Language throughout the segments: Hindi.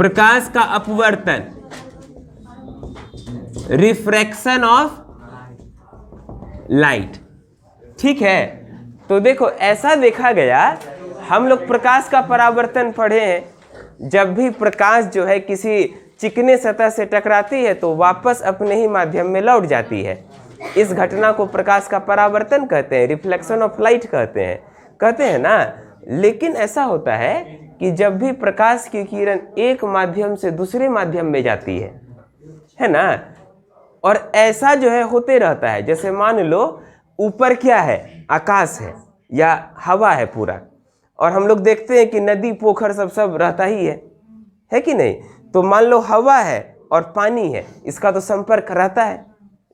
प्रकाश का अपवर्तन, रिफ्रैक्शन ऑफ लाइट। ठीक है, तो देखो ऐसा देखा गया, हम लोग प्रकाश का परावर्तन पढ़े हैं। जब भी प्रकाश जो है किसी चिकने सतह से टकराती है तो वापस अपने ही माध्यम में लौट जाती है। इस घटना को प्रकाश का परावर्तन कहते हैं, रिफ्लेक्शन ऑफ लाइट कहते हैं ना। लेकिन ऐसा होता है कि जब भी प्रकाश की किरण एक माध्यम से दूसरे माध्यम में जाती है ना, और ऐसा जो है होते रहता है। जैसे मान लो ऊपर क्या है, आकाश है या हवा है पूरा, और हम लोग देखते हैं कि नदी पोखर सब रहता ही है कि नहीं। तो मान लो हवा है और पानी है, इसका तो संपर्क रहता है।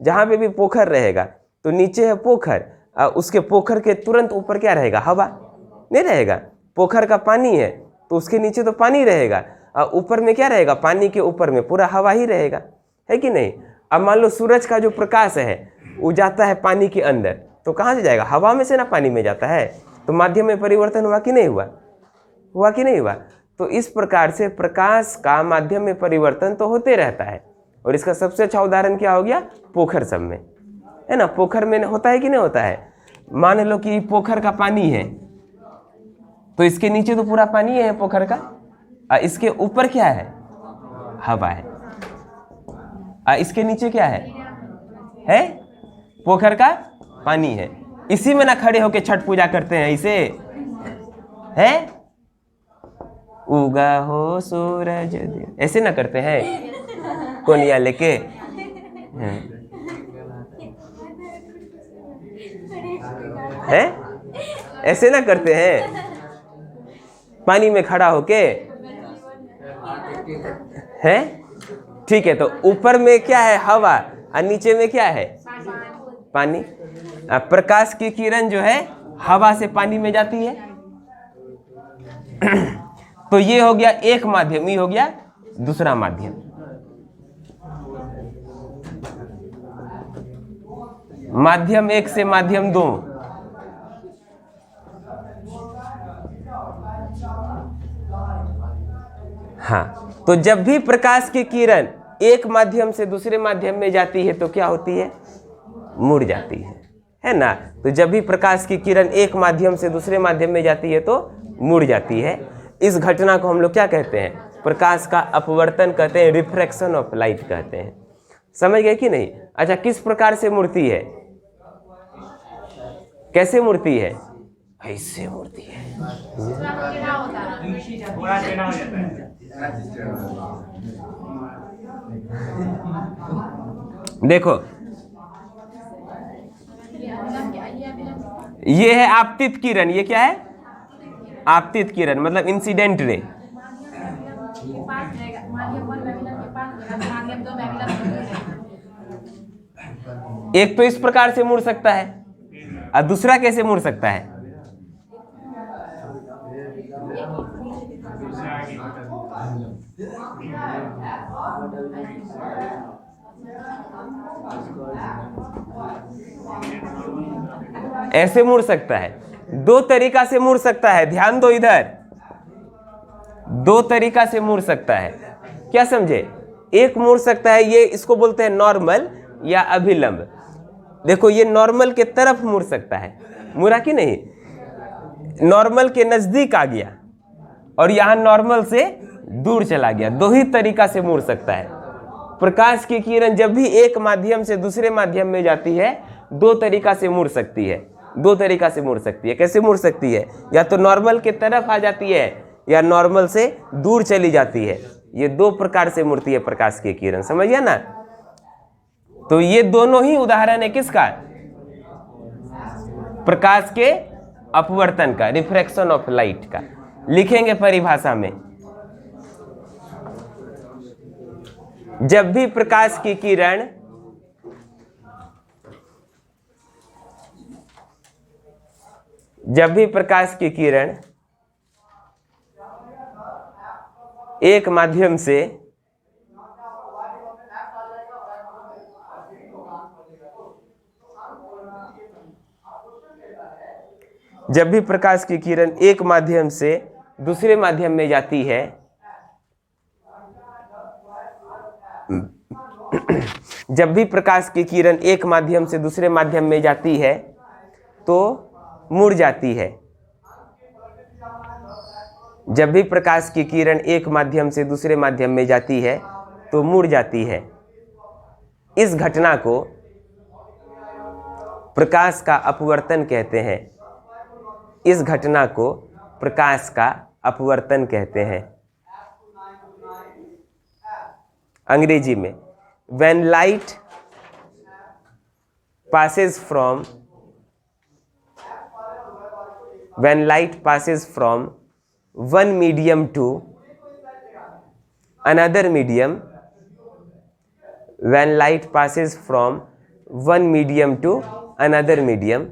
जहाँ पे भी पोखर रहेगा तो नीचे है पोखर, उसके पोखर के तुरंत ऊपर क्या रहेगा, हवा नहीं रहेगा। पोखर का पानी है तो उसके नीचे तो पानी रहेगा, ऊपर में क्या रहेगा, पानी के ऊपर में पूरा हवा ही रहेगा, है कि नहीं। अब मान लो सूरज का जो प्रकाश है वो जाता है पानी के अंदर, तो कहाँ से जाएगा, हवा में से ना पानी में जाता है। तो माध्यम में परिवर्तन हुआ कि नहीं हुआ कि नहीं हुआ। तो इस प्रकार से प्रकाश का माध्यम में परिवर्तन तो होते रहता है। और इसका सबसे अच्छा उदाहरण क्या हो गया, पोखर सब में, है ना। पोखर में होता है कि नहीं होता है। मान लो कि पोखर का पानी है तो इसके नीचे तो पूरा पानी है पोखर का, इसके ऊपर क्या है, हवा है, इसके नीचे क्या है पोखर का पानी है। इसी में ना खड़े होके छठ पूजा करते हैं, इसे है उगा हो सूरज देव, ऐसे ना करते हैं कोनिया लेके। है ऐसे ना करते हैं पानी में खड़ा होके, है। ठीक है, तो ऊपर में क्या है, हवा, और नीचे में क्या है, पानी। प्रकाश की किरण जो है हवा से पानी में जाती है। तो ये हो गया एक माध्यम, ये हो गया दूसरा माध्यम। माध्यम एक से माध्यम दो, हाँ। तो जब भी प्रकाश की किरण एक माध्यम से दूसरे माध्यम में जाती है तो क्या होती है, मुड़ जाती है ना। तो जब भी प्रकाश की किरण एक माध्यम से दूसरे माध्यम में जाती है तो मुड़ जाती है। इस घटना को हम लोग क्या कहते हैं, प्रकाश का अपवर्तन कहते हैं, रिफ्रैक्शन ऑफ लाइट कहते हैं। समझ गए कि नहीं। अच्छा, किस प्रकार से मुड़ती है, कैसे मुड़ती है, ऐसे मुड़ती है। देखो ये है आपतित किरण, ये क्या है, आपतित किरण मतलब इंसिडेंट रे। एक तो इस प्रकार से मुड़ सकता है, और दूसरा कैसे मुड़ सकता है, ऐसे मुड़ सकता है। दो तरीका से मुड़ सकता है, ध्यान दो इधर, दो तरीका से मुड़ सकता है। क्या समझे, एक मुड़ सकता है, ये इसको बोलते हैं नॉर्मल या अभिलंब। देखो ये नॉर्मल के तरफ मुड़ सकता है, मुड़ा कि नहीं, नॉर्मल के नजदीक आ गया और यहां नॉर्मल से दूर चला गया। दो ही तरीका से मुड़ सकता है। प्रकाश की किरण जब भी एक माध्यम से दूसरे माध्यम में जाती है दो तरीका से मुड़ सकती है, दो तरीका से मुड़ सकती है। कैसे मुड़ सकती है, या तो नॉर्मल के तरफ आ जाती है या नॉर्मल से दूर चली जाती है। ये दो प्रकार से मुड़ती है प्रकाश की किरण, समझिए ना। तो ये दोनों ही उदाहरण है किसका, प्रकाश के अपवर्तन का, रिफ्रैक्शन ऑफ लाइट का। लिखेंगे परिभाषा में, जब भी प्रकाश की किरण एक माध्यम से दूसरे माध्यम में जाती है जब भी प्रकाश की किरण एक माध्यम से दूसरे माध्यम में जाती है तो मुड़ जाती है। जब भी प्रकाश की किरण एक माध्यम से दूसरे माध्यम में जाती है तो मुड़ जाती है। इस घटना को प्रकाश का अपवर्तन कहते हैं। इस घटना को प्रकाश का अपवर्तन कहते हैं। अंग्रेजी में when light passes from one medium to another medium, when light passes from one medium to another medium,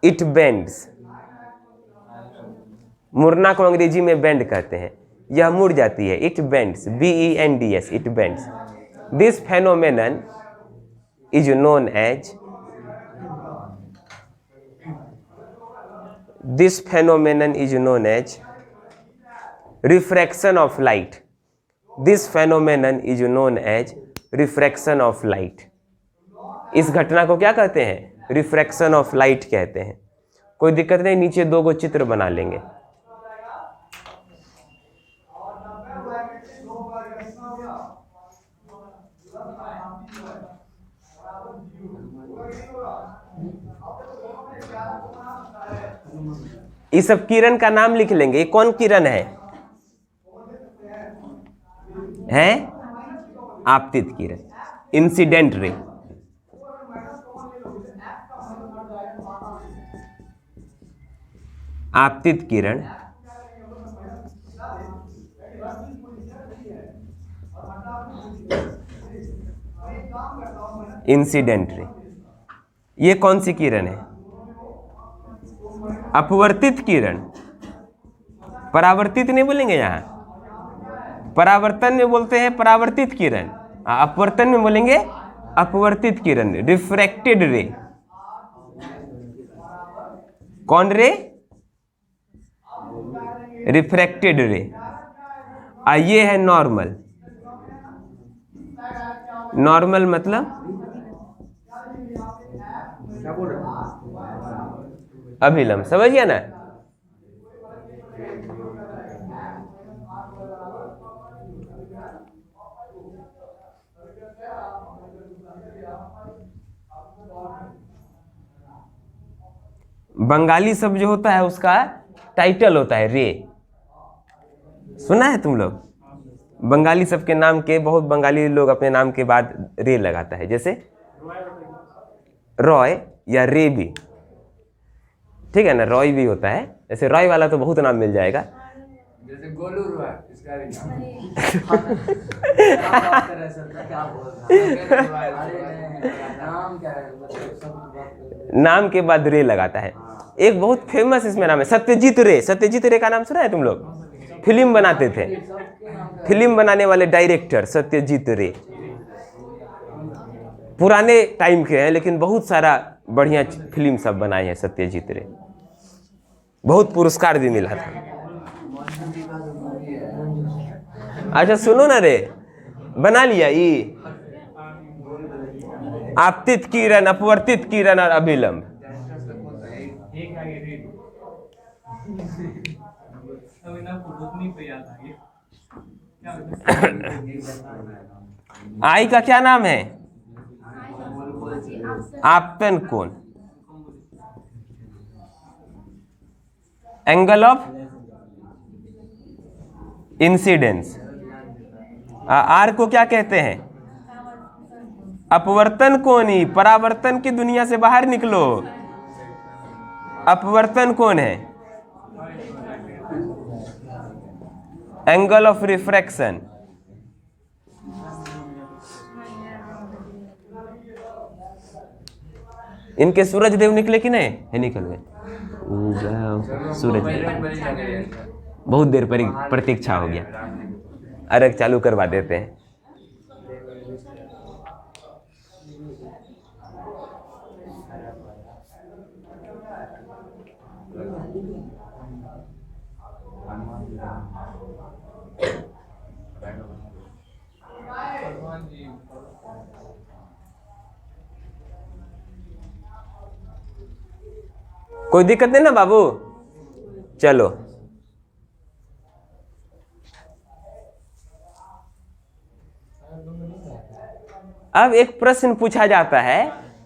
it bends। मुड़ना को अंग्रेजी में बेंड कहते हैं। यह मुड़ जाती है। It bends, BENDS, it bends. This phenomenon is known as refraction of light. This phenomenon is known as refraction of light. इस घटना को क्या कहते हैं? रिफ्रैक्शन ऑफ लाइट कहते हैं। कोई दिक्कत नहीं, नीचे दो गो चित्र बना लेंगे। इस सब किरण का नाम लिख लेंगे। ये कौन किरण है? आपतित किरण, इंसिडेंट रे। आपतित किरण, इंसिडेंट रे। ये कौन सी किरण है? अपवर्तित किरण। परावर्तित नहीं बोलेंगे यहां। परावर्तन में बोलते हैं परावर्तित किरण, अपवर्तन में बोलेंगे अपवर्तित किरण। रिफ्रैक्टेड रे। कौन रे? रिफ्रैक्टेड रे। ये है नॉर्मल। नॉर्मल मतलब अभिलंब, समझ गया ना? बंगाली शब्द जो होता है उसका टाइटल होता है रे। सुना है तुम लोग? बंगाली शब्द के नाम के, बहुत बंगाली लोग अपने नाम के बाद रे लगाता है। जैसे रॉय या रे भी, ठीक है ना? रॉय भी होता है। जैसे रॉय वाला तो बहुत नाम मिल जाएगा। जैसे गोलू रॉय, इसका नाम के बाद रे लगाता है। एक बहुत फेमस इसमें नाम है सत्यजीत रे। सत्यजीत रे का नाम सुना है तुम लोग? फिल्म बनाते थे, फिल्म बनाने वाले डायरेक्टर सत्यजीत रे। पुराने टाइम के हैं लेकिन बहुत सारा बढ़िया फिल्म सब बनाए हैं सत्यजीत रे। बहुत पुरस्कार भी मिला था। अच्छा सुनो ना रे, बना लिया ये आपतित किरण, अपवर्तित किरण और अभिलंब। आई का क्या नाम है? आपतन कोण। Angle of incidence. आर को क्या कहते हैं? अपवर्तन कोण ही। परावर्तन की दुनिया से बाहर निकलो। अपवर्तन कोण है? Angle of refraction. इनके सूरज देव निकले कि नहीं? है, निकल गए। सूरज बहुत देर पर प्रतीक्षा हो गया। अर्घ चालू करवा देते हैं। कोई दिक्कत नहीं ना बाबू? चलो, अब एक प्रश्न पूछा जाता है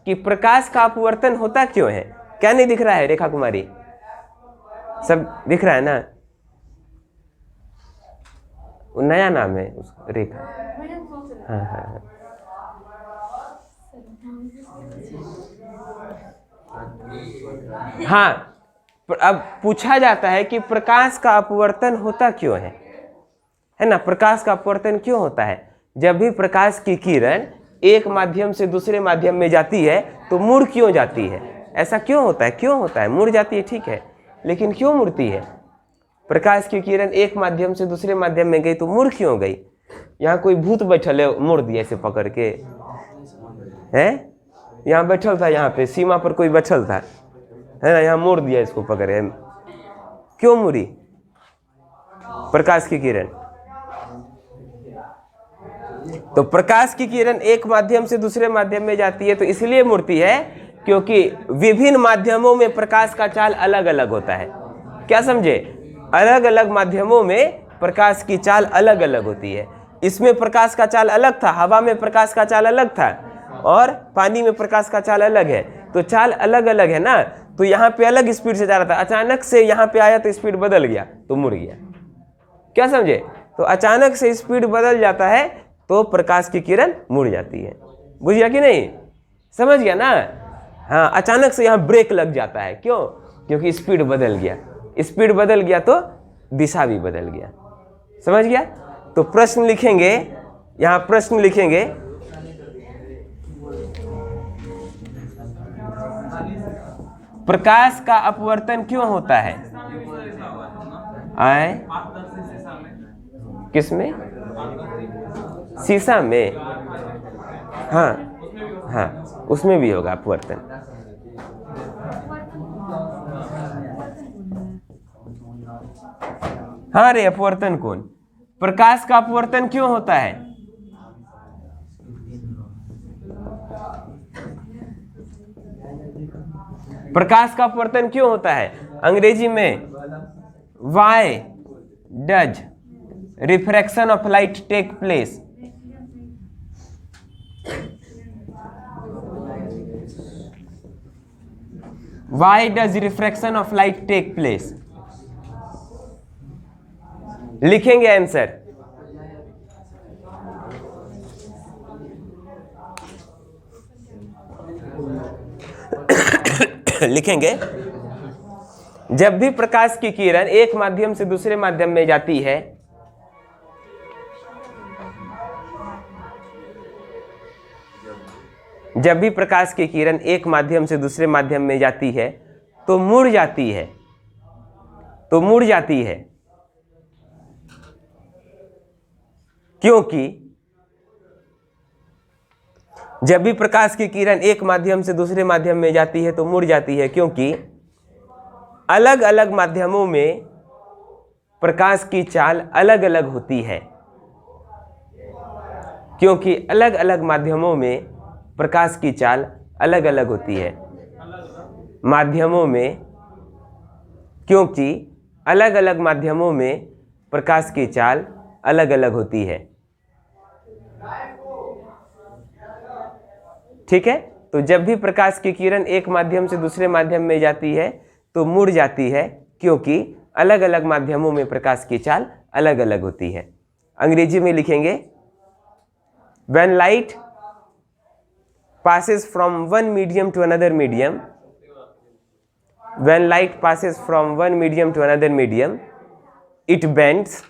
कि प्रकाश का अपवर्तन होता क्यों है? क्या नहीं दिख रहा है रेखा कुमारी? सब दिख रहा है ना? वो नया नाम है उसका, रेखा। हाँ हाँ हाँ। हाँ, अब पूछा जाता है कि प्रकाश का अपवर्तन होता क्यों है ना? प्रकाश का अपवर्तन क्यों होता है? जब भी प्रकाश की किरण एक माध्यम से दूसरे माध्यम में जाती है तो मुड़ क्यों जाती है? ऐसा क्यों होता है? क्यों होता है? मुड़ जाती है, ठीक है, लेकिन क्यों मुड़ती है? प्रकाश की किरण एक माध्यम से दूसरे माध्यम में गई तो मुड़ क्यों गई? यहाँ कोई भूत बैठल है, मुड़ दिया ऐसे पकड़ के, है? यहाँ बैठल था, यहाँ पे सीमा पर कोई बैठल था, है ना, यहाँ मोड़ दिया इसको पकड़ के। क्यों मुड़ी प्रकाश की किरण? तो प्रकाश की किरण एक माध्यम से दूसरे माध्यम में जाती है तो इसलिए मुड़ती है क्योंकि विभिन्न माध्यमों में प्रकाश का चाल अलग अलग होता है। क्या समझे? अलग अलग माध्यमों में प्रकाश की चाल अलग अलग होती है। इसमें प्रकाश का चाल अलग था, हवा में प्रकाश का चाल अलग था, और पानी में प्रकाश का चाल अलग है। तो चाल अलग अलग है ना, तो यहाँ पे अलग स्पीड से जा रहा था, अचानक से यहाँ पे आया तो स्पीड बदल गया तो मुड़ गया। क्या समझे? तो अचानक से स्पीड बदल जाता है तो प्रकाश की किरण मुड़ जाती है। बुझ गया कि नहीं? समझ गया ना? हाँ, अचानक से यहाँ ब्रेक लग जाता है, क्यों? क्योंकि स्पीड बदल गया। स्पीड बदल गया तो दिशा भी बदल गया। समझ गया? तो प्रश्न लिखेंगे, यहाँ प्रश्न लिखेंगे, प्रकाश का अपवर्तन क्यों होता है? आए किसमें? शीशा में। हाँ हाँ, उसमें भी होगा अपवर्तन। हाँ रे, अपवर्तन कौन? प्रकाश का अपवर्तन क्यों होता है? प्रकाश का अपवर्तन क्यों होता है? अंग्रेजी में Why does refraction of light take place? Why does refraction of light take place? लिखेंगे आंसर। लिखेंगे, जब भी प्रकाश की किरण एक माध्यम से दूसरे माध्यम में जाती है जब भी प्रकाश की किरण एक माध्यम से दूसरे माध्यम में जाती है तो मुड़ जाती है, तो मुड़ जाती है, क्योंकि जब भी प्रकाश की किरण एक माध्यम से दूसरे माध्यम में जाती है तो मुड़ जाती है, क्योंकि अलग अलग माध्यमों में प्रकाश की चाल अलग अलग होती है। क्योंकि अलग अलग माध्यमों में प्रकाश की चाल अलग अलग होती है। माध्यमों में, क्योंकि अलग अलग माध्यमों में प्रकाश की चाल अलग अलग होती है। ठीक है? तो जब भी प्रकाश की किरण एक माध्यम से दूसरे माध्यम में जाती है तो मुड़ जाती है, क्योंकि अलग अलग माध्यमों में प्रकाश की चाल अलग अलग होती है। अंग्रेजी में लिखेंगे, when light passes from one medium to another medium, when light passes from one medium to another medium, it bends.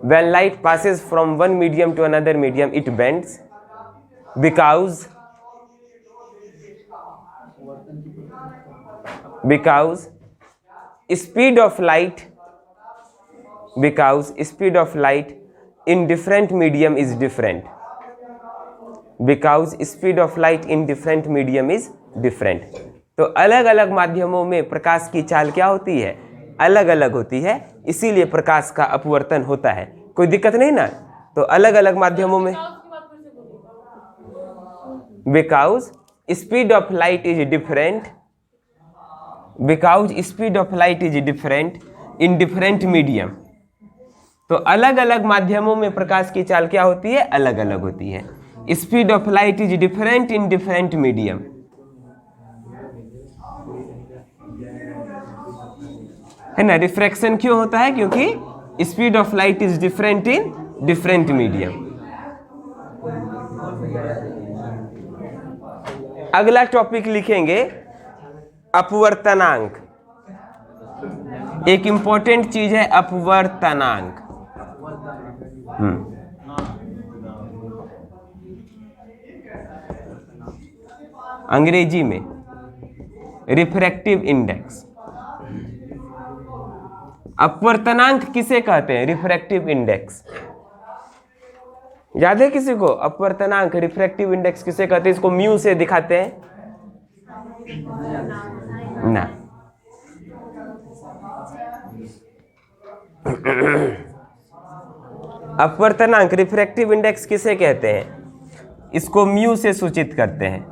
When light passes from one medium to another medium, it bends because speed of light in different medium is different. Because speed of light in different medium is different. तो अलग अलग माध्यमों में प्रकाश की चाल क्या होती है? अलग अलग होती है, इसीलिए प्रकाश का अपवर्तन होता है। कोई दिक्कत नहीं ना? तो अलग अलग माध्यमों में because speed of light is different because speed of light is different in different medium. तो अलग अलग माध्यमों में प्रकाश की चाल क्या होती है? अलग अलग होती है। Speed of light is different in different medium. है ना, रिफ्रैक्शन क्यों होता है? क्योंकि speed of light is different in different medium. अगला टॉपिक लिखेंगे अपवर्तनांक। एक इंपॉर्टेंट चीज है अपवर्तनांक। अंग्रेजी में रिफ्रैक्टिव इंडेक्स। अपवर्तनांक किसे कहते हैं? Refractive index. याद है किसी को? अपवर्तनांक रिफ्रैक्टिव इंडेक्स किसे कहते हैं? इसको म्यू से दिखाते हैं ना। अपवर्तनांक रिफ्रैक्टिव इंडेक्स किसे कहते हैं? इसको म्यू से सूचित करते हैं।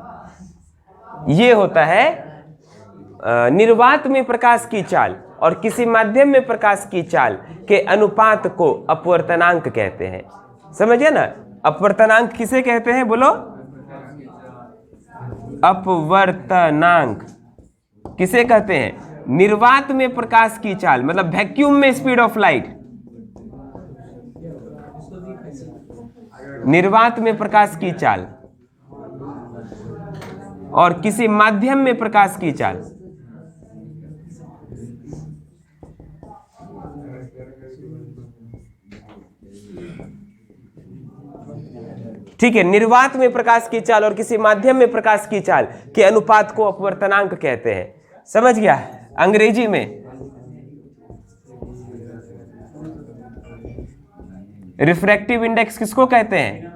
ये होता है निर्वात में प्रकाश की चाल और किसी माध्यम में प्रकाश की चाल के अनुपात को अपवर्तनांक कहते हैं। समझिए ना, अपवर्तनांक किसे कहते हैं? बोलो। अपवर्तनांक किसे कहते हैं? निर्वात में प्रकाश की चाल, मतलब वैक्यूम में स्पीड ऑफ लाइट। निर्वात में प्रकाश की चाल और किसी माध्यम में प्रकाश की चाल। ठीक है, निर्वात में प्रकाश की चाल और किसी माध्यम में प्रकाश की चाल के अनुपात को अपवर्तनांक कहते हैं। समझ गया? अंग्रेजी में रिफ्रैक्टिव इंडेक्स किसको कहते हैं?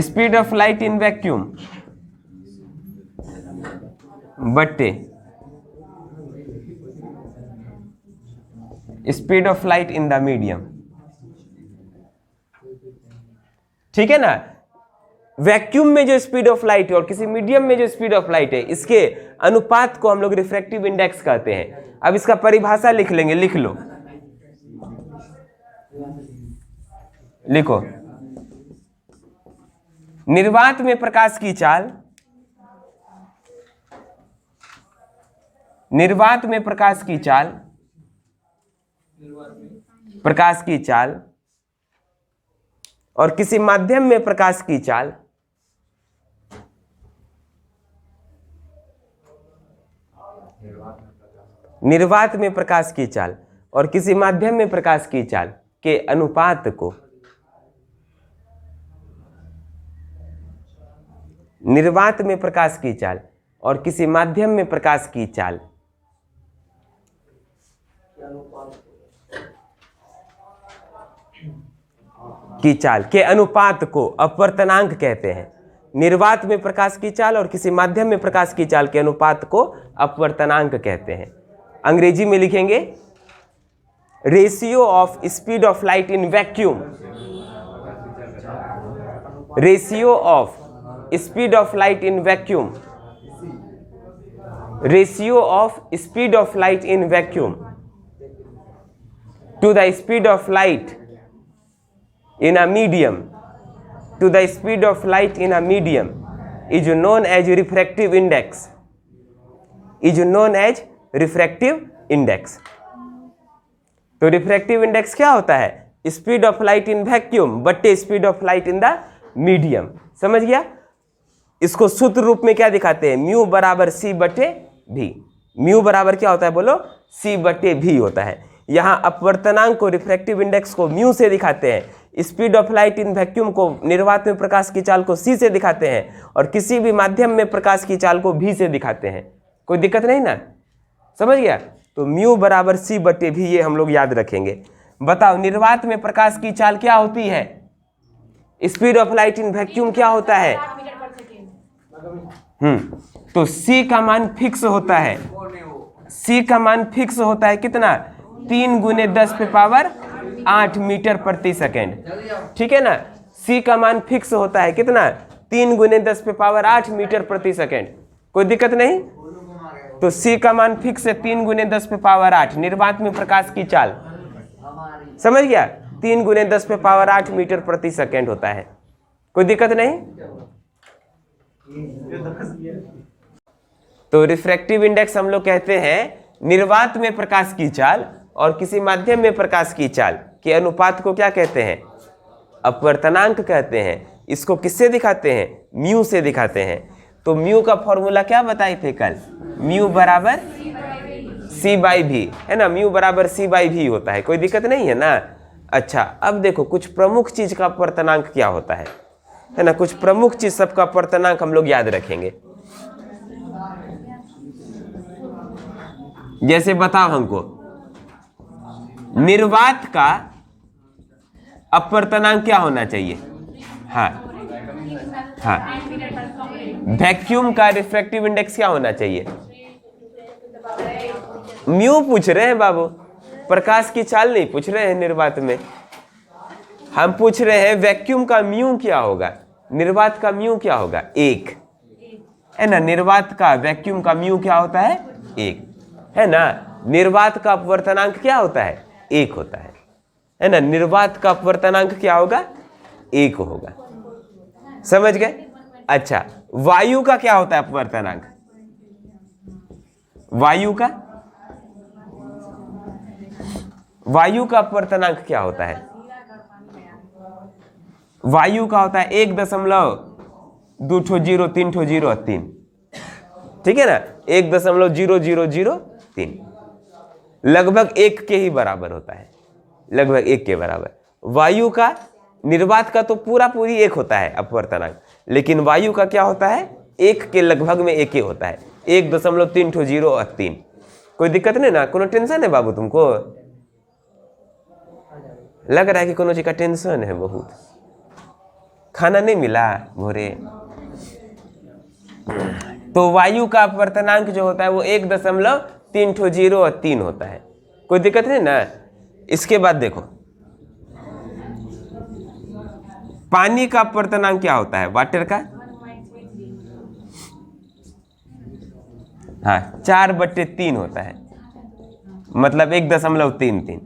Speed of light in vacuum बट्टे speed of light in the medium. ठीक है ना, वैक्यूम में जो स्पीड ऑफ लाइट है और किसी मीडियम में जो स्पीड ऑफ लाइट है, इसके अनुपात को हम लोग रिफ्रैक्टिव इंडेक्स कहते हैं। अब इसका परिभाषा लिख लेंगे, लिख लो, लिखो। निर्वात में प्रकाश की चाल, निर्वात में प्रकाश की चाल, प्रकाश की चाल और किसी माध्यम में प्रकाश की चाल, निर्वात में प्रकाश की चाल और किसी माध्यम में प्रकाश की चाल के अनुपात को, निर्वात में प्रकाश की चाल और किसी माध्यम में प्रकाश की चाल के अनुपात को अपवर्तनांक कहते हैं। निर्वात में प्रकाश की चाल और किसी माध्यम में प्रकाश की चाल के अनुपात को अपवर्तनांक कहते हैं। अंग्रेजी में लिखेंगे ratio of speed of light in vacuum, ratio of speed of light in vacuum, ratio of speed of light in vacuum to the speed of light in a medium, to the speed of light in a medium is known as refractive index, is known as refractive index। तो रिफ्रैक्टिव इंडेक्स क्या होता है? Speed of light in vacuum बट्टे speed of light in the medium. समझ गया? इसको सूत्र रूप में क्या दिखाते हैं? म्यू बराबर सी बटे भी। म्यू बराबर क्या होता है? बोलो, सी बटे भी होता है। यहाँ अपवर्तनांक को, रिफ्रैक्टिव इंडेक्स को म्यू से दिखाते हैं, speed of light in vacuum को, निर्वात में प्रकाश की चाल को सी से दिखाते हैं और किसी भी माध्यम में प्रकाश की चाल को भी से दिखाते हैं। कोई दिक्कत नहीं ना? समझ गया? तो म्यू बराबर सी बटे भी, ये हम लोग याद रखेंगे। बताओ, निर्वात में प्रकाश की चाल क्या होती है? Speed of light in vacuum क्या होता है? तो सी का मान फिक्स होता है। सी का मान फिक्स होता है कितना? 3 × 10⁸ मीटर प्रति सेकेंड। ठीक है ना? सी का मान फिक्स होता है कितना? 3 गुने 10 पे पावर 8 मीटर प्रति सेकेंड। कोई दिक्कत नहीं। तो C का मान फिक्स है 3 गुने 10 पे पावर 8। निर्वात में प्रकाश की चाल समझ गया, 3 गुने 10 पे पावर 8 मीटर प्रति सेकेंड होता है। कोई दिक्कत नहीं। तो रिफ्रैक्टिव इंडेक्स हम लोग कहते हैं निर्वात में प्रकाश की चाल और किसी माध्यम में प्रकाश की चाल के अनुपात को क्या कहते हैं? अपवर्तनांक कहते हैं। इसको किससे दिखाते हैं? म्यू से दिखाते हैं। तो म्यू का फॉर्मूला क्या बताए थे कल? म्यू बराबर C/V है ना, म्यू बराबर C/V होता है। कोई दिक्कत नहीं है ना। अच्छा, अब देखो कुछ प्रमुख चीज का अपवर्तनांक क्या होता है ना, कुछ प्रमुख चीज सबका अपवर्तनांक हम लोग याद रखेंगे। जैसे बताओ हमको निर्वात का अपवर्तनांक क्या होना चाहिए? हाँ हाँ, वैक्यूम का रिफ्रैक्टिव इंडेक्स क्या होना चाहिए? म्यू पूछ रहे हैं बाबू, प्रकाश की चाल नहीं पूछ रहे हैं निर्वात में। हम पूछ रहे हैं वैक्यूम का म्यू क्या होगा, निर्वात का म्यू क्या होगा? 1 है ना। निर्वात का वैक्यूम का म्यू क्या होता है? 1 है ना। निर्वात का अपवर्तनांक क्या होता है? 1 होता है ना। निर्वात का अपवर्तनांक क्या होगा? 1 होगा। समझ गए? अच्छा, वायु का क्या होता है अपवर्तनांक? वायु का अपवर्तनांक क्या होता है? वायु का होता है 1.203 ठीक है ना, 1.0003 लगभग 1 के ही बराबर होता है, लगभग 1 के बराबर। वायु का, निर्वात का तो पूरी 1 होता है अपवर्तनांक, लेकिन वायु का क्या होता है? 1 के लगभग में 1 ही होता है, 1.303। कोई दिक्कत नहीं ना? कोनो टेंशन है बाबू तुमको? लग रहा है कि कोनो चीज का टेंशन है बहुत। खाना नहीं मिला भोरे? तो वायु का अपवर्तनांक जो होता है वो 1.303 होता है। कोई दिक्कत नहीं ना। इसके बाद देखो पानी का अपवर्तनांक क्या होता है? वाटर का हाँ 4/3 होता है, मतलब 1.33।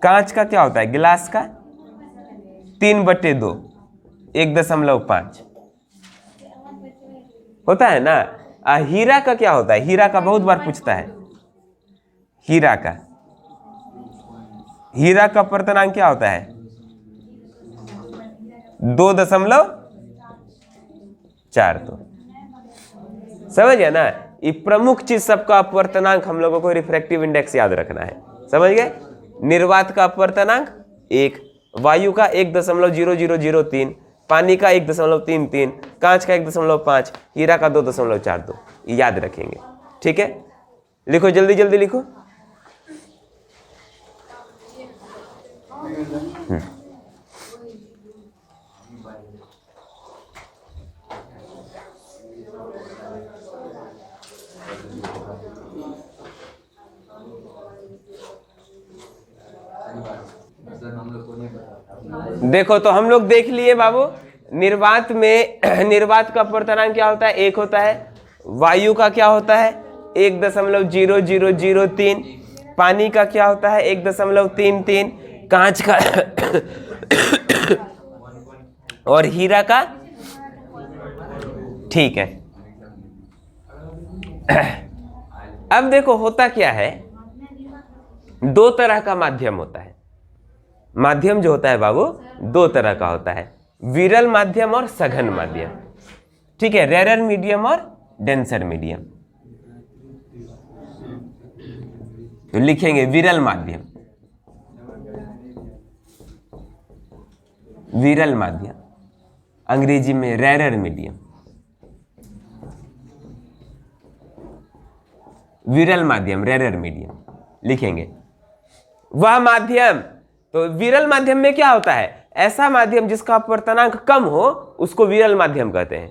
कांच का क्या होता है? गिलास का 3/2, 1.5 होता है ना। हीरा का क्या होता है? हीरा का बहुत बार पूछता है। हीरा का अपवर्तनांक क्या होता है? 2.42। समझ गया ना। ये प्रमुख चीज सबका अपवर्तनांक हम लोगों को रिफ्रैक्टिव इंडेक्स याद रखना है। समझ गए? निर्वात का अपवर्तनांक 1, वायु का 1.0003, पानी का 1.33, कांच का 1.5, हीरा का 2.42। याद रखेंगे, ठीक है? लिखो, जल्दी जल्दी लिखो। देखो तो हम लोग देख लिए बाबू, निर्वात में निर्वात का अपवर्तनांक क्या होता है? 1 होता है। वायु का क्या होता है? 1.0003। पानी का क्या होता है? 1.33। कांच का और हीरा का, ठीक है। अब देखो होता क्या है, 2 तरह का माध्यम होता है। माध्यम जो होता है बाबू 2 तरह का होता है, विरल माध्यम और सघन माध्यम। ठीक है, रेरर मीडियम और डेंसर मीडियम। तो लिखेंगे विरल माध्यम, विरल माध्यम, अंग्रेजी में रेरर मीडियम। विरल माध्यम, रेरर मीडियम लिखेंगे। वह माध्यम, तो विरल माध्यम में क्या होता है? ऐसा माध्यम जिसका अपवर्तनांक कम हो उसको विरल माध्यम कहते हैं।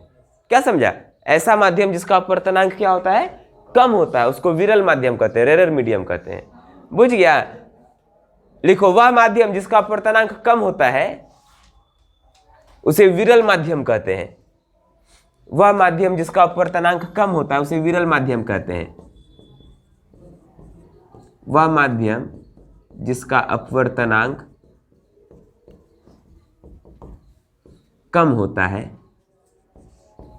क्या समझा? ऐसा माध्यम जिसका अपवर्तनांक क्या होता है? कम होता है, उसको विरल माध्यम कहते हैं, रेरर मीडियम कहते हैं। बुझ गया? लिखो, वह माध्यम जिसका अपवर्तनांक कम होता है उसे विरल माध्यम कहते हैं। वह माध्यम जिसका अपवर्तनांक कम होता है उसे विरल माध्यम कहते हैं। वह माध्यम जिसका अपवर्तनांक कम होता है,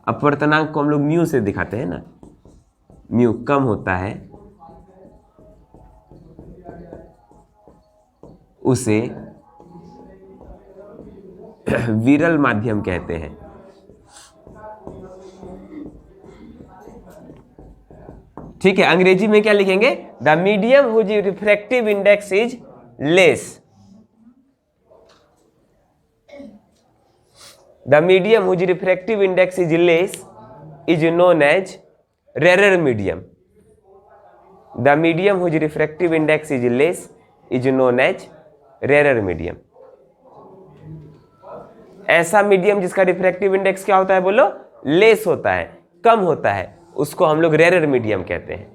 अपवर्तनांक को हम लोग म्यू से दिखाते हैं ना, म्यू कम होता है, उसे विरल माध्यम कहते हैं। ठीक है, अंग्रेजी में क्या लिखेंगे? The medium whose refractive index is less, the medium whose refractive index is less is known as rare medium. The medium whose refractive index is less is known as rare medium. ऐसा मीडियम जिसका रिफ्रैक्टिव इंडेक्स क्या होता है? बोलो, लेस होता है, कम होता है, उसको हम लोग रेयर मीडियम कहते हैं।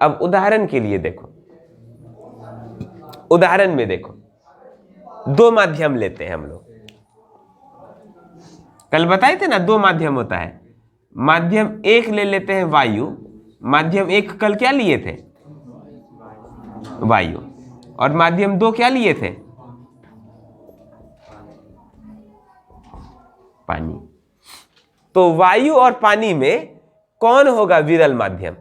अब उदाहरण के लिए देखो, उदाहरण में देखो, दो माध्यम लेते हैं हम लोग। कल बताए थे ना, दो माध्यम होता है। माध्यम एक ले लेते हैं वायु, माध्यम एक कल क्या लिए थे? वायु। और माध्यम दो क्या लिए थे? पानी। तो वायु और पानी में कौन होगा विरल माध्यम?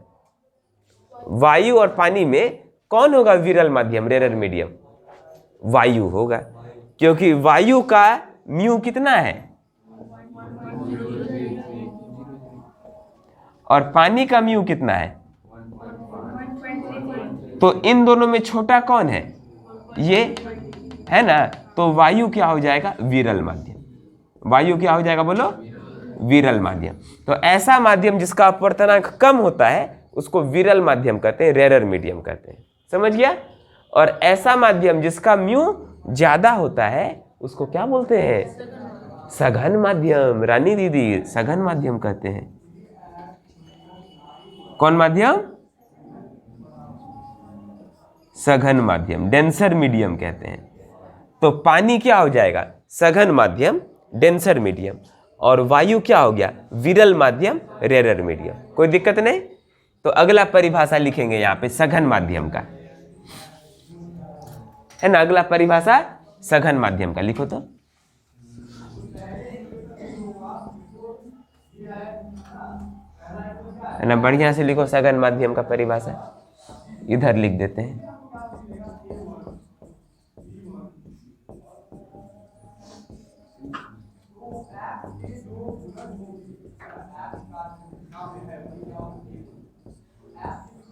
वायु और पानी में कौन होगा विरल माध्यम, रेयर मीडियम? वायु होगा, क्योंकि वायु का म्यू कितना है और पानी का म्यू कितना है? तो इन दोनों में छोटा कौन है? ये है ना। तो वायु क्या हो जाएगा? विरल माध्यम। वायु क्या हो जाएगा? बोलो, विरल माध्यम। तो ऐसा माध्यम जिसका अपवर्तनांक कम होता है उसको विरल माध्यम कहते हैं, रेयर मीडियम कहते हैं। समझ गया? और ऐसा माध्यम जिसका म्यू ज्यादा होता है उसको क्या बोलते हैं? सघन माध्यम। रानी दीदी, सघन माध्यम कहते हैं। कौन माध्यम? सघन माध्यम, डेंसर मीडियम कहते हैं। तो पानी क्या हो जाएगा? सघन माध्यम, डेंसर मीडियम। और वायु क्या हो गया? विरल माध्यम, रेयर मीडियम। कोई दिक्कत नहीं। तो अगला परिभाषा लिखेंगे यहां पे सघन माध्यम का, है ना। अगला परिभाषा सघन माध्यम का लिखो तो। है ना, बढ़िया से लिखो सघन माध्यम का परिभाषा। इधर लिख देते हैं।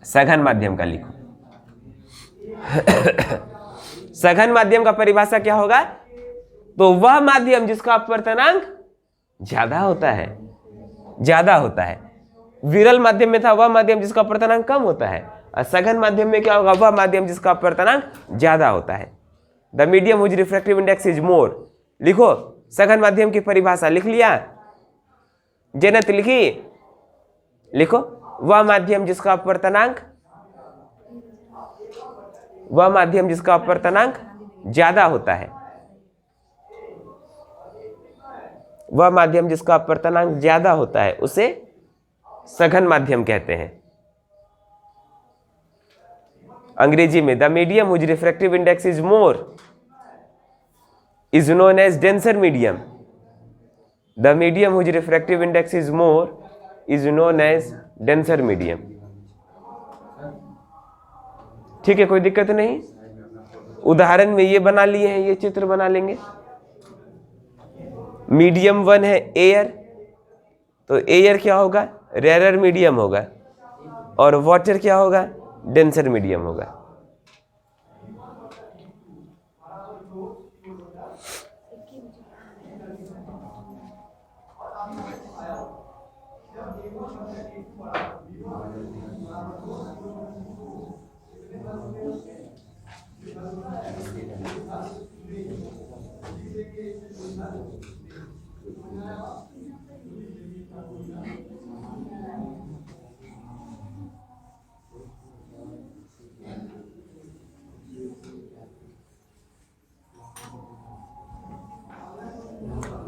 सघन माध्यम का लिखो। सघन माध्यम का परिभाषा क्या होगा? तो वह माध्यम जिसका अपवर्तनांक ज्यादा होता है, ज्यादा होता है। विरल माध्यम में था वह माध्यम जिसका अपवर्तनांक कम होता है, और सघन माध्यम में क्या होगा? वह माध्यम जिसका अपवर्तनांक ज्यादा होता है। The medium whose refractive index is more. लिखो सघन माध्यम की परिभाषा। लिख लिया? जन्नत लिखी? लिखो, वह माध्यम जिसका अपवर्तनांक, वह माध्यम जिसका अपवर्तनांक ज्यादा होता है, वह माध्यम जिसका अपवर्तनांक ज्यादा होता है उसे सघन माध्यम कहते हैं। अंग्रेजी में the medium whose refractive index is more is known as denser medium. The medium whose refractive index is more is known as denser medium. ठीक है, कोई दिक्कत नहीं। उदाहरण में ये बना लिए हैं, ये चित्र बना लेंगे। मीडियम वन है एयर, तो एयर क्या होगा? रेयर मीडियम होगा। और वाटर क्या होगा? डेंसर मीडियम होगा।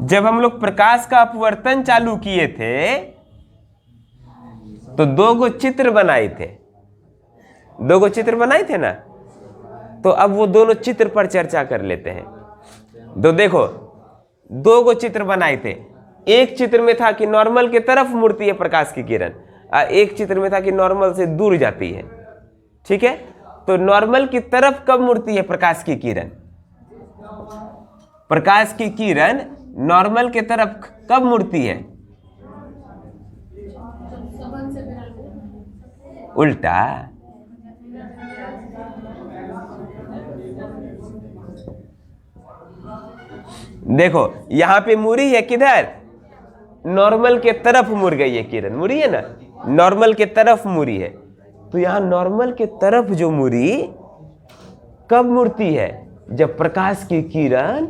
जब हम लोग प्रकाश का अपवर्तन चालू किए थे तो दो गो चित्र बनाए थे, दो गो चित्र बनाए थे ना। तो अब वो दोनों चित्र पर चर्चा कर लेते हैं। तो देखो, दो गो चित्र बनाए थे। एक चित्र में था कि नॉर्मल के तरफ मुड़ती है प्रकाश की किरण, और एक चित्र में था कि नॉर्मल से दूर जाती है। ठीक है, तो नॉर्मल की तरफ कब मुड़ती है प्रकाश की किरण? प्रकाश की किरण नॉर्मल के तरफ कब मुड़ती है? उल्टा। देखो यहां पे मुड़ी है किधर? नॉर्मल के तरफ मुड़ गई है किरण, मुड़ी है ना, नॉर्मल के तरफ मुड़ी है। तो यहां नॉर्मल के तरफ जो मुड़ी कब मुड़ती है? जब प्रकाश की किरण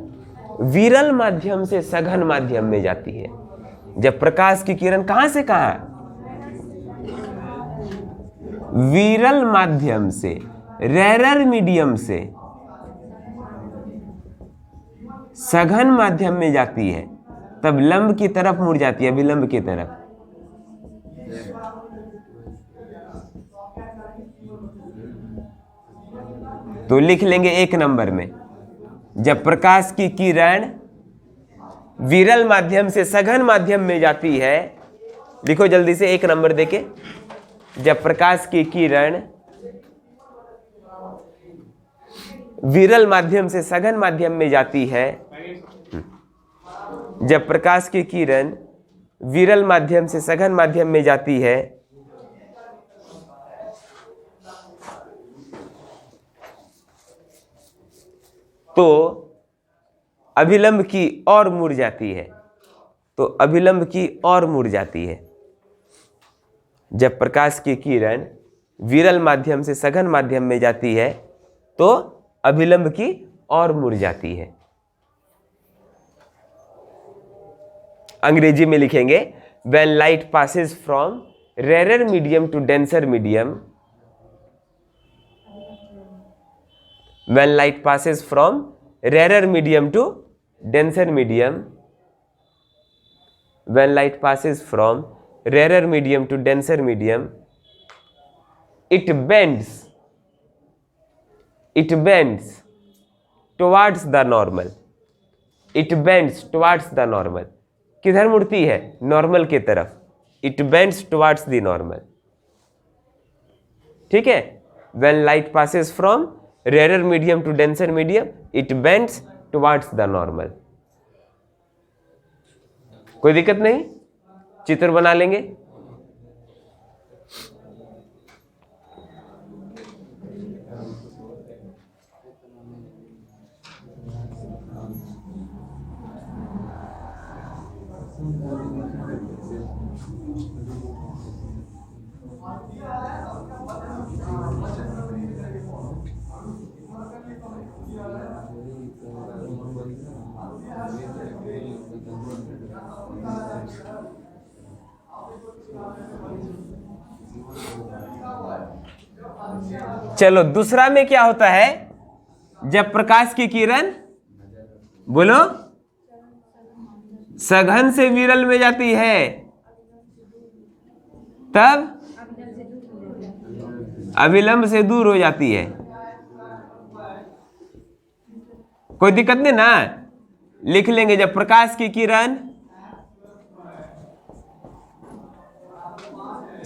विरल माध्यम से सघन माध्यम में जाती है। जब प्रकाश की किरण कहां से कहां? विरल माध्यम से, रेरर मीडियम से सघन माध्यम में जाती है, तब लंब की तरफ मुड़ जाती है, विलंब की तरफ। तो लिख लेंगे एक नंबर में, जब प्रकाश की किरण विरल माध्यम से सघन माध्यम में जाती है, लिखो जल्दी से एक नंबर देके, जब प्रकाश की किरण विरल माध्यम से सघन माध्यम में जाती है, जब प्रकाश की किरण विरल माध्यम से सघन माध्यम में जाती है, तो अभिलंब की ओर मुड़ जाती है। तो अभिलंब की ओर मुड़ जाती है। जब प्रकाश की किरण विरल माध्यम से सघन माध्यम में जाती है तो अभिलंब की ओर मुड़ जाती है। अंग्रेजी में लिखेंगे, when light passes from rarer medium to denser medium, when light passes from rarer medium to denser medium, when light passes from rarer medium to denser medium, it bends towards the normal, it bends towards the normal। किधर मुड़ती है? नॉर्मल के तरफ। It bends towards the normal। ठीक है, when light passes from rarer medium to denser medium, it bends towards the normal। कोई दिक्कत नहीं, चित्र बना लेंगे। चलो दूसरा में क्या होता है? जब प्रकाश की किरण, बोलो, सघन से विरल में जाती है, तब अभिलंब से दूर हो जाती है। कोई दिक्कत नहीं ना, लिख लेंगे, जब प्रकाश की किरण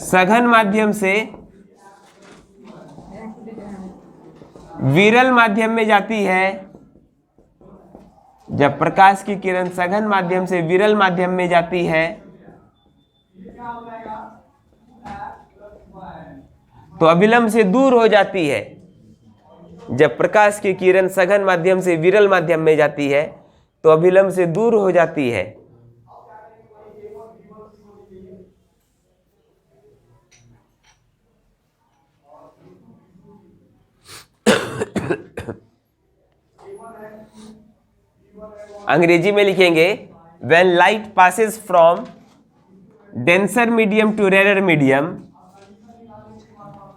सघन माध्यम से विरल माध्यम में जाती है, जब प्रकाश की किरण सघन माध्यम से विरल माध्यम में जाती है तो अभिलंब से दूर हो जाती है। जब प्रकाश की किरण सघन माध्यम से विरल माध्यम में जाती है तो अभिलंब से दूर हो जाती है। अंग्रेजी में लिखेंगे, when light passes from denser medium to rarer medium,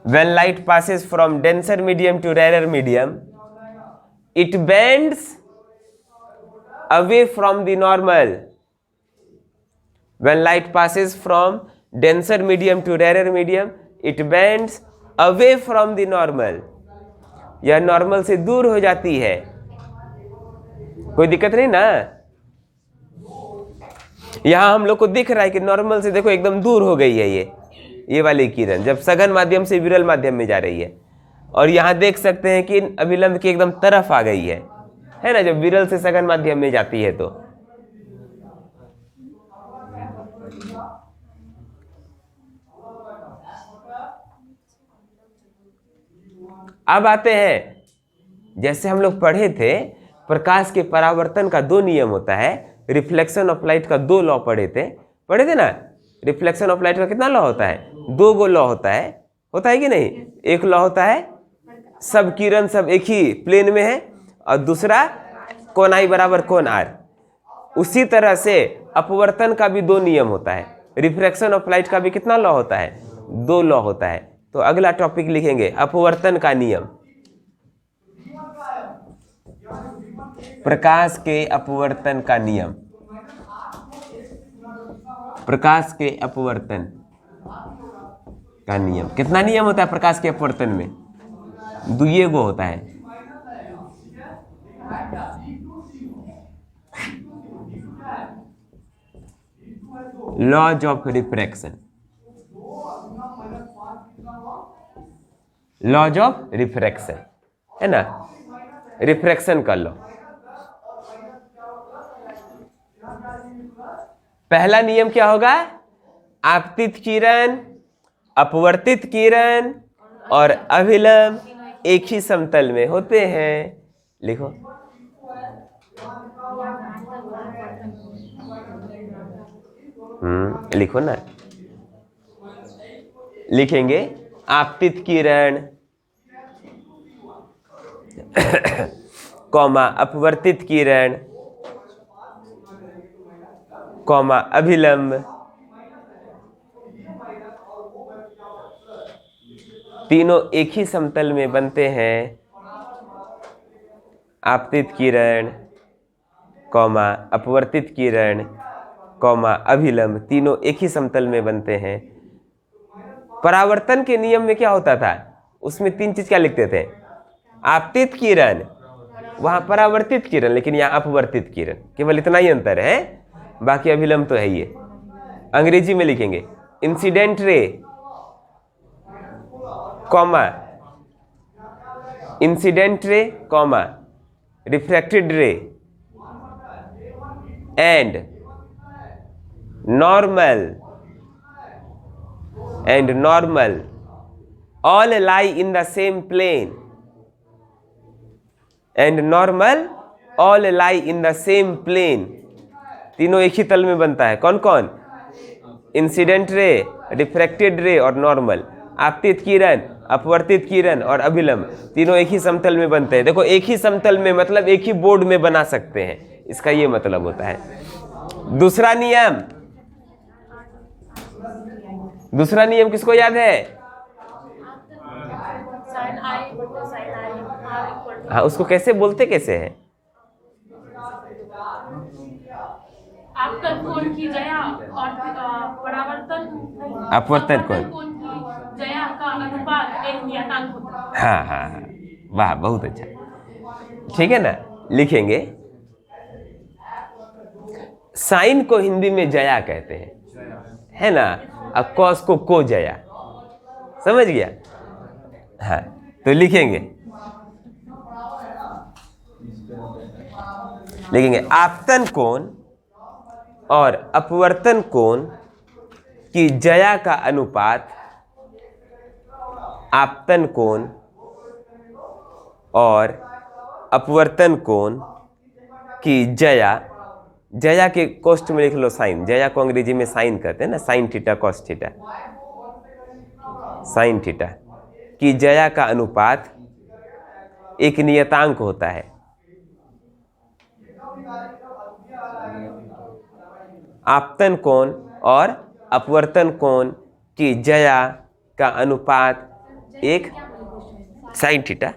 when light passes from denser medium to rarer medium, it bends away from the normal. When light passes from denser medium to rarer medium, it bends away from the normal. यह नॉर्मल से दूर हो जाती है, कोई दिक्कत नहीं ना। यहां हम लोग को दिख रहा है कि नॉर्मल से देखो एकदम दूर हो गई है ये वाली किरण, जब सघन माध्यम से विरल माध्यम में जा रही है। और यहां देख सकते हैं कि अभिलंब की एकदम तरफ आ गई है ना, जब विरल से सघन माध्यम में जाती है। तो अब आते हैं, जैसे हम लोग पढ़े थे प्रकाश के परावर्तन का 2 नियम होता है, रिफ्लेक्शन ऑफ लाइट का 2 लॉ पढ़े थे ना। रिफ्लेक्शन ऑफ लाइट का कितना लॉ होता है? 2 गो लॉ होता है कि नहीं? एक लॉ होता है सब किरण सब एक ही प्लेन में है, और दूसरा कोण आई बराबर कोण आर। उसी तरह से अपवर्तन का भी 2 नियम होता है, रिफ्रैक्शन ऑफ लाइट का भी कितना लॉ होता है? 2 लॉ होता है। तो अगला टॉपिक लिखेंगे अपवर्तन का नियम, प्रकाश के अपवर्तन का नियम, प्रकाश के अपवर्तन का नियम। कितना नियम होता है प्रकाश के अपवर्तन में? 2 गो होता है। Laws of refraction, laws of refraction है ना, रिफ्रैक्शन का लॉ। पहला नियम क्या होगा? आपतित किरण, अपवर्तित किरण और अभिलंब एक ही समतल में होते हैं। लिखो, लिखो ना, लिखेंगे आपतित किरण कॉमा अपवर्तित किरण कॉमा अभिलंब तीनों एक ही समतल में बनते हैं। आपतित किरण कॉमा अपवर्तित किरण कॉमा अभिलंब तीनों एक ही समतल में बनते हैं। परावर्तन के नियम में क्या होता था? उसमें 3 चीज क्या लिखते थे? आपतित किरण, वहां परावर्तित किरण, लेकिन यहाँ अपवर्तित किरण, केवल इतना ही अंतर है, बाकी अभिलंब तो है ही है। अंग्रेजी में लिखेंगे incident ray comma incident ray comma refracted रे and normal all lie in the same plane, and normal all lie in the same plane। तीनों एक ही तल में बनता है। कौन कौन? इंसिडेंट रे, रिफ्रैक्टेड रे और नॉर्मल। आपतित किरण, अपवर्तित किरण और अभिलंब तीनों एक ही समतल में बनते हैं। देखो, एक ही समतल में मतलब एक ही बोर्ड में बना सकते हैं, इसका ये मतलब होता है। दूसरा नियम किसको याद है? हाँ, उसको कैसे बोलते कैसे हैं? अपवर्तन कोण जया का अनुपात एक नियतांक होता है। हाँ, वाह, बहुत अच्छा, ठीक है ना। लिखेंगे साइन को हिंदी में जया कहते हैं, है ना, और कॉस को को जया, समझ गया? हाँ, तो लिखेंगे आपतन कोण और अपवर्तन कोण की जया का अनुपात, आपतन कोण और अपवर्तन कोण की जया के कोष्ठ में लिख लो साइन। जया को अंग्रेजी में साइन कहते हैं ना, sine theta cos theta, sine theta की जया का अनुपात एक नियतांक होता है। आपतन कोण और अपवर्तन कोण की जया का अनुपात एक साइन थीटा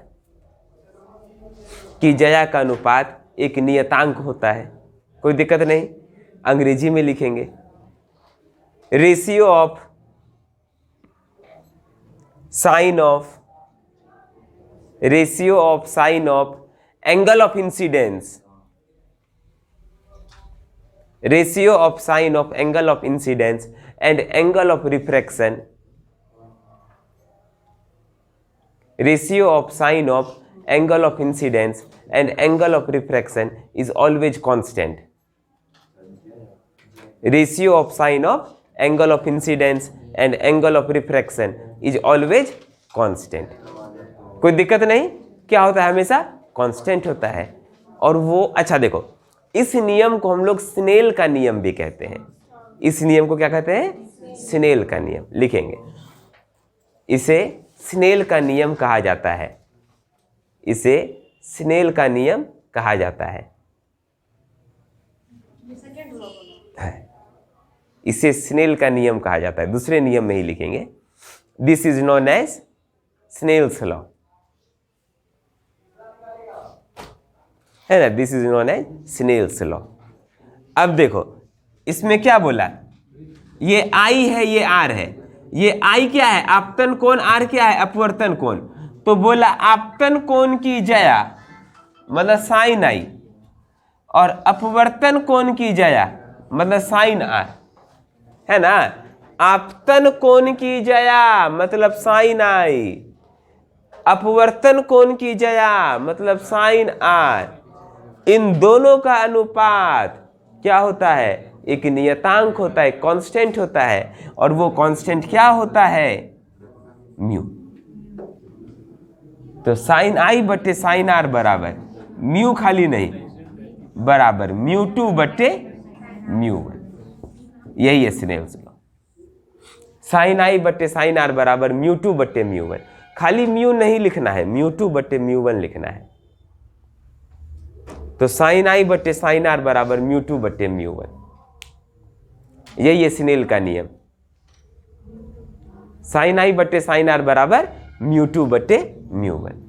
की जया का अनुपात एक नियतांक होता है। कोई दिक्कत नहीं, अंग्रेजी में लिखेंगे। Ratio of sine of angle of incidence, ratio of sine of angle of incidence and angle of refraction, ratio of sine of angle of incidence and angle of refraction is always constant. Ratio of sine of angle of incidence and angle of refraction is always constant. कोई दिक्कत नहीं, क्या होता है, हमेशा कांस्टेंट होता है। और वो अच्छा देखो, इस नियम को हम लोग स्नेल का नियम भी कहते हैं। इस नियम को क्या कहते हैं? स्नेल का नियम लिखेंगे। इसे स्नेल का नियम कहा जाता है, इसे स्नेल का नियम कहा जाता है। इसे स्नेल का नियम कहा जाता है, दूसरे नियम में ही लिखेंगे। This is known as Snell's law, है ना, this is known as Snell's law. अब देखो इसमें क्या बोला, ये आई है, ये आर है। ये आई क्या है? आपतन कोण। आर क्या है? अपवर्तन कोण। तो बोला आपतन कोण की जया मतलब साइन आई, और अपवर्तन कोण की जया मतलब साइन आर, है ना। आपतन कोण की जया मतलब साइन आई, अपवर्तन कोण की जया मतलब साइन आर। इन दोनों का अनुपात क्या होता है? एक नियतांक होता है, कांस्टेंट होता है। और वो कांस्टेंट क्या होता है? म्यू। तो साइन आई बटे साइन आर बराबर म्यू, खाली नहीं, बराबर म्यू टू बटे म्यू वन। यही है स्नेल्स लॉ। साइन आई बटे साइन आर बराबर म्यू टू बटे म्यू वन। खाली म्यू नहीं लिखना है, म्यू टू बटे म्यू वन लिखना है। तो साइन आई बटे साइन आर बराबर म्यू टू बटे म्यू वन। यही है स्नेल का नियम। साइन आई बटे साइन आर बराबर म्यू टू बटे म्यू वन।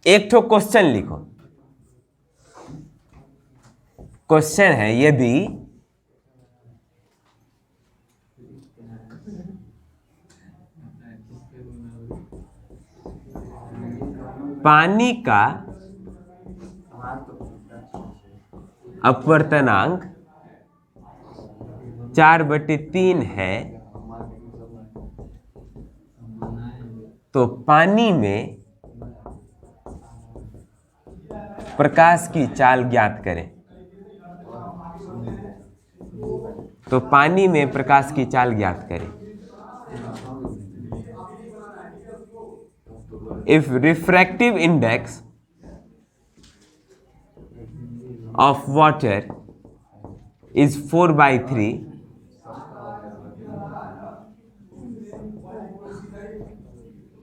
एक ठो क्वेश्चन लिखो। क्वेश्चन है, यदि पानी का अपवर्तनांक 4/3 है तो पानी में प्रकाश की चाल ज्ञात करें। तो पानी में प्रकाश की चाल ज्ञात करें। If refractive index of water is 4/3,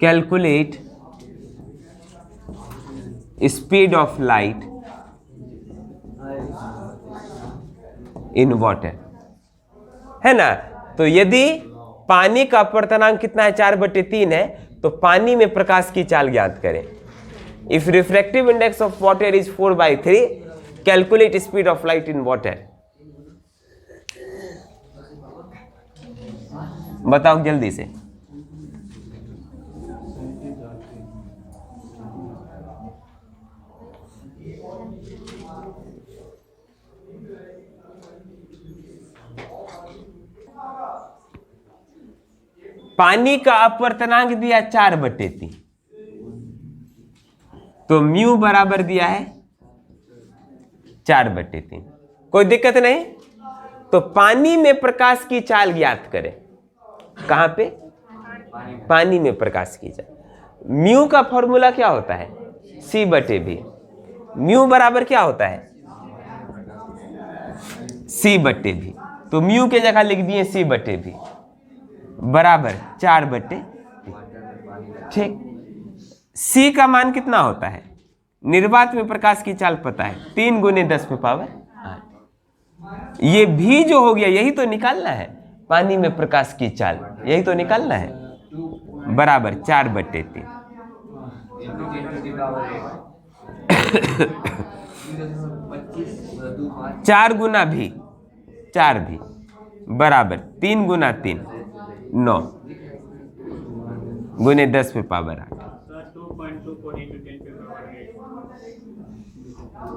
calculate speed of light in water, है ना। तो यदि पानी का अपवर्तनांक कितना है? 4/3 है, तो पानी में प्रकाश की चाल ज्ञात करें। If refractive index of water is 4/3, calculate speed of light in water. बताओ जल्दी से। पानी का अपवर्तनांक दिया 4/3, तो म्यू बराबर दिया है 4/3। कोई दिक्कत नहीं। तो पानी में प्रकाश की चाल ज्ञात करें। कहां पे? पानी में प्रकाश की चाल। म्यू का फॉर्मूला क्या होता है? c बटे v। म्यू बराबर क्या होता है? c बटे v। तो म्यू के जगह लिख दिए c बटे v बराबर 4 बटे। ठीक, c का मान कितना होता है? निर्वात में प्रकाश की चाल पता है, 3 × 10⁸। ये भी जो हो गया यही तो निकालना है, पानी में प्रकाश की चाल यही तो निकालना है, बराबर 4 बटे 3। 4 गुना भी 4 भी बराबर 3 × 3 9 × 10⁸।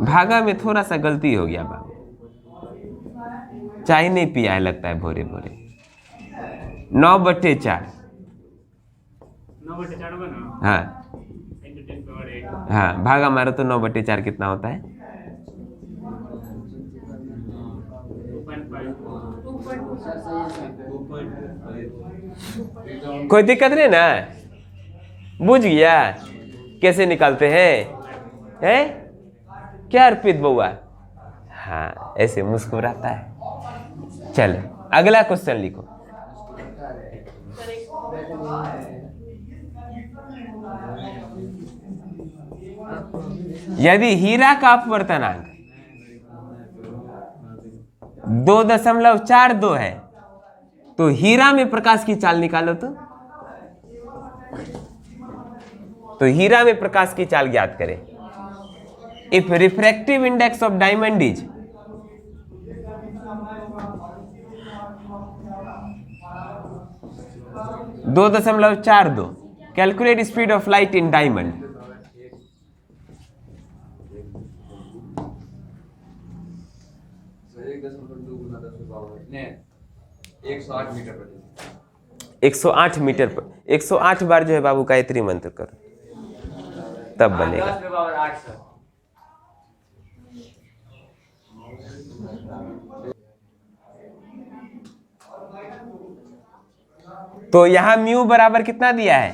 भागा में थोड़ा सा गलती हो गया बाबू, चाय नहीं पिया है लगता है भोरे भोरे। 9 बटे 4। हाँ हाँ, भागा मारो तो 9 बटे 4 कितना होता है? 2.5। कोई दिक्कत नहीं ना? बुझ गया कैसे निकालते हैं? क्या अर्पित बउआ? हाँ, ऐसे मुस्कुराता है। चलो अगला क्वेश्चन लिखो। यदि हीरा का अपवर्तनांक 2.42 है तो हीरा में प्रकाश की चाल निकालो। तो हीरा में प्रकाश की चाल ज्ञात करें। If refractive index of diamond is 2.42, calculate speed of light in diamond. एक 108 मीटर पर 108 बार जो है बाबू गायत्री मंत्र करो तब बनेगा। तो यहां म्यू बराबर कितना दिया है?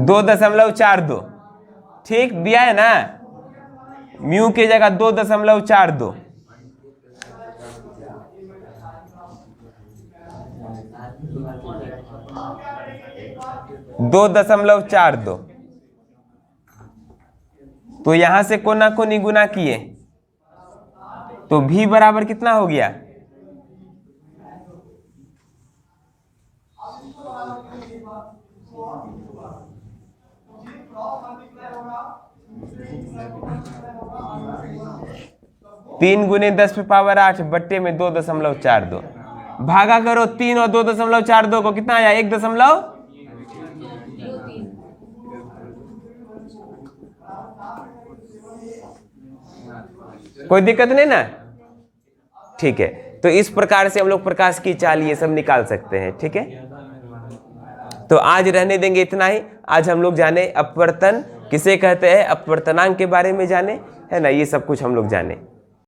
2.42। ठीक दिया है ना? म्यू की जगह 2.42। दो 2.42। तो यहां से कोना कोनी गुना किए तो भी बराबर कितना हो गया? तीन गुने 10⁸ बट्टे में 2.42। भागा करो 3 और 2.42 को, कितना आया? 1 कोई दिक्कत नहीं ना? ठीक है, तो इस प्रकार से हम लोग प्रकाश की चाल ये सब निकाल सकते हैं। ठीक है, तो आज रहने देंगे इतना ही। आज हम लोग जाने अपवर्तन किसे कहते हैं, अपवर्तनांक के बारे में जाने, है ना, ये सब कुछ हम लोग जाने।